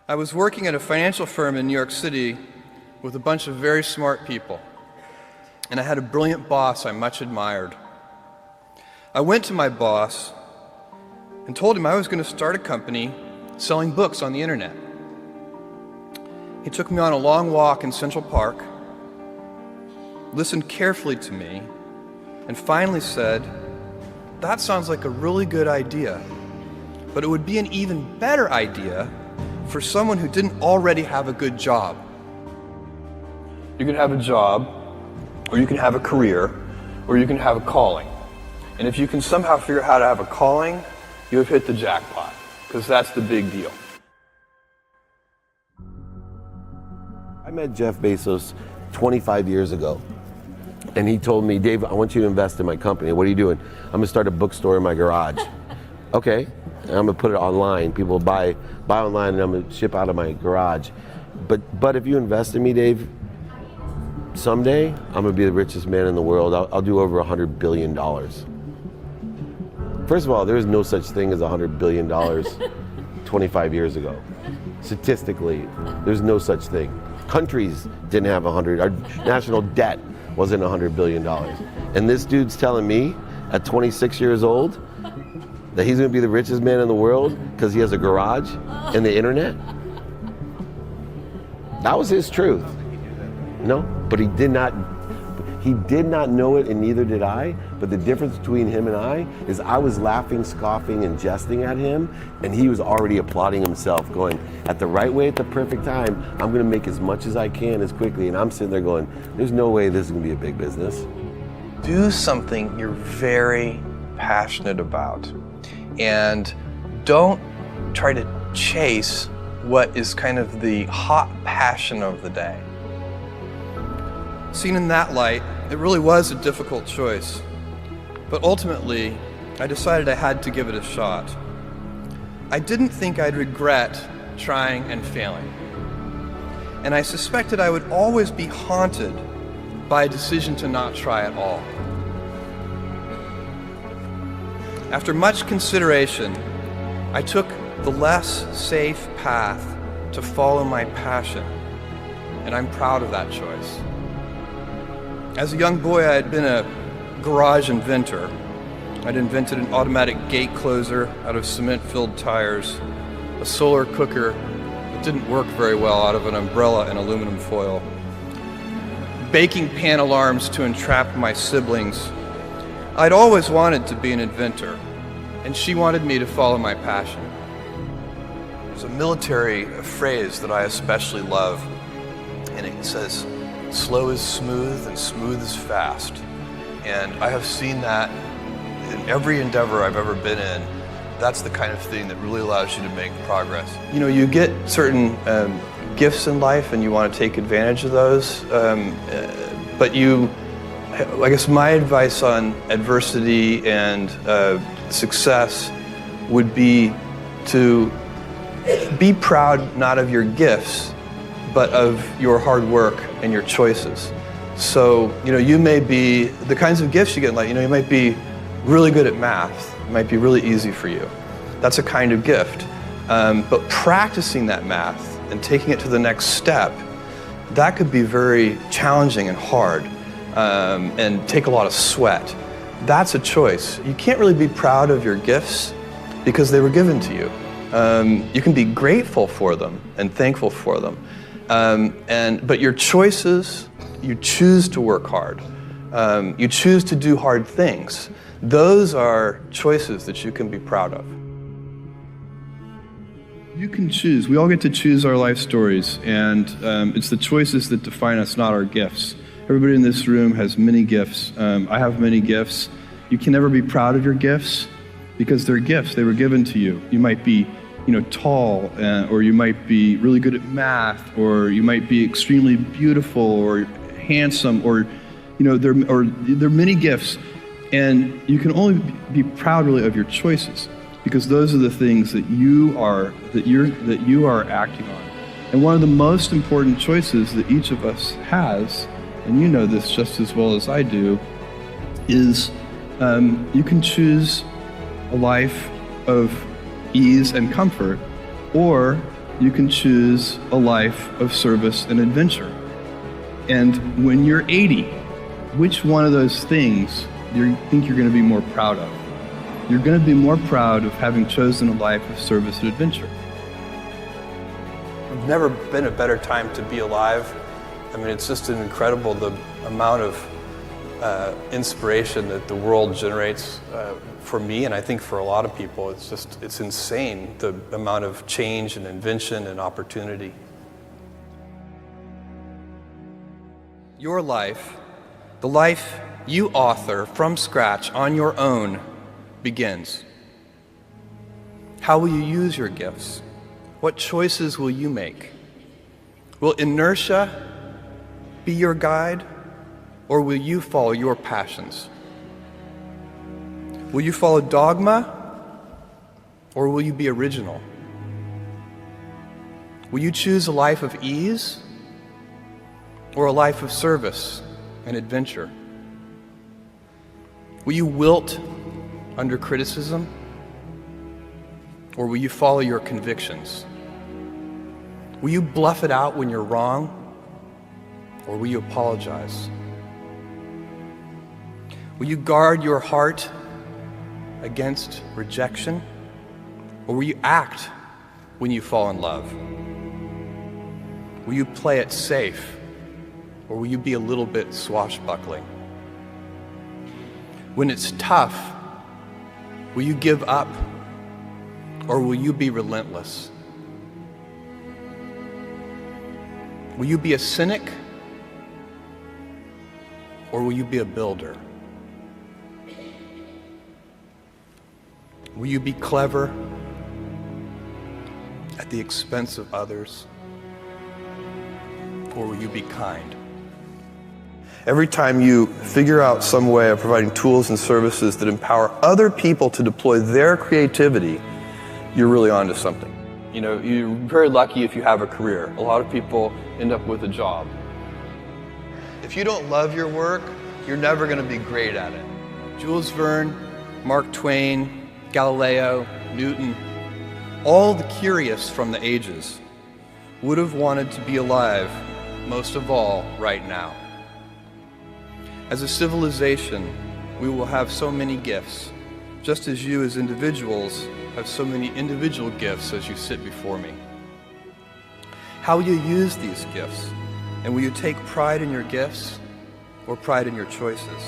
I was working at a financial firm in New York City with a bunch of very smart people, and I had a brilliant boss I much admired. I went to my boss and told him I was going to start a company selling books on the internet. He took me on a long walk in Central Park, listened carefully to me, and finally said, "That sounds like a really good idea, but it would be an even better idea for someone who didn't already have a good job." You can have a job, or you can have a career, or you can have a calling. And if you can somehow figure out how to have a calling, you have hit the jackpot, because that's the big deal. I met Jeff Bezos 25 years ago, and he told me, "Dave, I want you to invest in my company." "What are you doing?" "I'm gonna start a bookstore in my garage." "Okay, and I'm gonna put it online. People buy online, and I'm gonna ship out of my garage. But if you invest in me, Dave, someday I'm gonna be the richest man in the world. I'll do over $100 billion. First of all, there is no such thing as $100 billion 25 years ago. Statistically, there's no such thing. Countries didn't have 100, our national debt wasn't $100 billion. And this dude's telling me at 26 years old that he's gonna be the richest man in the world because he has a garage and the internet? That was his truth. No, but he did not know it, and neither did I. But the difference between him and I is I was laughing, scoffing, and jesting at him, and he was already applauding himself, going, at the right way, at the perfect time, I'm gonna make as much as I can as quickly. And I'm sitting there going, there's no way this is gonna be a big business. Do something you're very passionate about, and don't try to chase what is kind of the hot passion of the day. Seen in that light, it really was a difficult choice, but ultimately, I decided I had to give it a shot. I didn't think I'd regret trying and failing, and I suspected I would always be haunted by a decision to not try at all. After much consideration, I took the less safe path to follow my passion, and I'm proud of that choice. As a young boy, I had been a garage inventor. I'd invented an automatic gate closer out of cement-filled tires, a solar cooker that didn't work very well out of an umbrella and aluminum foil, baking pan alarms to entrap my siblings. I'd always wanted to be an inventor, and she wanted me to follow my passion. There's a military phrase that I especially love, and it says, "Slow is smooth and smooth is fast." And I have seen that in every endeavor I've ever been in. That's the kind of thing that really allows you to make progress. You know, you get certain gifts in life and you want to take advantage of those, but I guess my advice on adversity and success would be to be proud not of your gifts, but of your hard work and your choices. So, you may be, the kinds of gifts you get in life, you might be really good at math. It might be really easy for you. That's a kind of gift. But practicing that math and taking it to the next step, that could be very challenging and hard, and take a lot of sweat. That's a choice. You can't really be proud of your gifts because they were given to you. You can be grateful for them and thankful for them. But your choices, you choose to work hard. You choose to do hard things. Those are choices that you can be proud of. You can choose. We all get to choose our life stories, and it's the choices that define us, not our gifts. Everybody in this room has many gifts. I have many gifts. You can never be proud of your gifts because they're gifts. They were given to you. You might be tall, or you might be really good at math, or you might be extremely beautiful or handsome, or there are many gifts, and you can only be proud really of your choices because those are the things that you are acting on. And one of the most important choices that each of us has, and you know this just as well as I do, is you can choose a life of ease and comfort, or you can choose a life of service and adventure. And when you're 80, which one of those things do you think you're going to be more proud of? You're going to be more proud of having chosen a life of service and adventure. There's never been a better time to be alive. I mean, it's just incredible the amount of inspiration that the world generates for me, and I think for a lot of people. It's insane, the amount of change and invention and opportunity. Your life, the life you author from scratch on your own, begins. How will you use your gifts? What choices will you make? Will inertia be your guide, or will you follow your passions? Will you follow dogma, or will you be original? Will you choose a life of ease, or a life of service and adventure? Will you wilt under criticism, or will you follow your convictions? Will you bluff it out when you're wrong, or will you apologize? Will you guard your heart against rejection, or will you act when you fall in love? Will you play it safe, or will you be a little bit swashbuckling? When it's tough, will you give up, or will you be relentless? Will you be a cynic, or will you be a builder? Will you be clever at the expense of others, or will you be kind? Every time you figure out some way of providing tools and services that empower other people to deploy their creativity, you're really onto something. You know, you're very lucky if you have a career. A lot of people end up with a job. If you don't love your work, you're never going to be great at it. Jules Verne, Mark Twain, Galileo, Newton, all the curious from the ages would have wanted to be alive, most of all, right now. As a civilization, we will have so many gifts, just as you as individuals have so many individual gifts as you sit before me. How will you use these gifts? And will you take pride in your gifts or pride in your choices?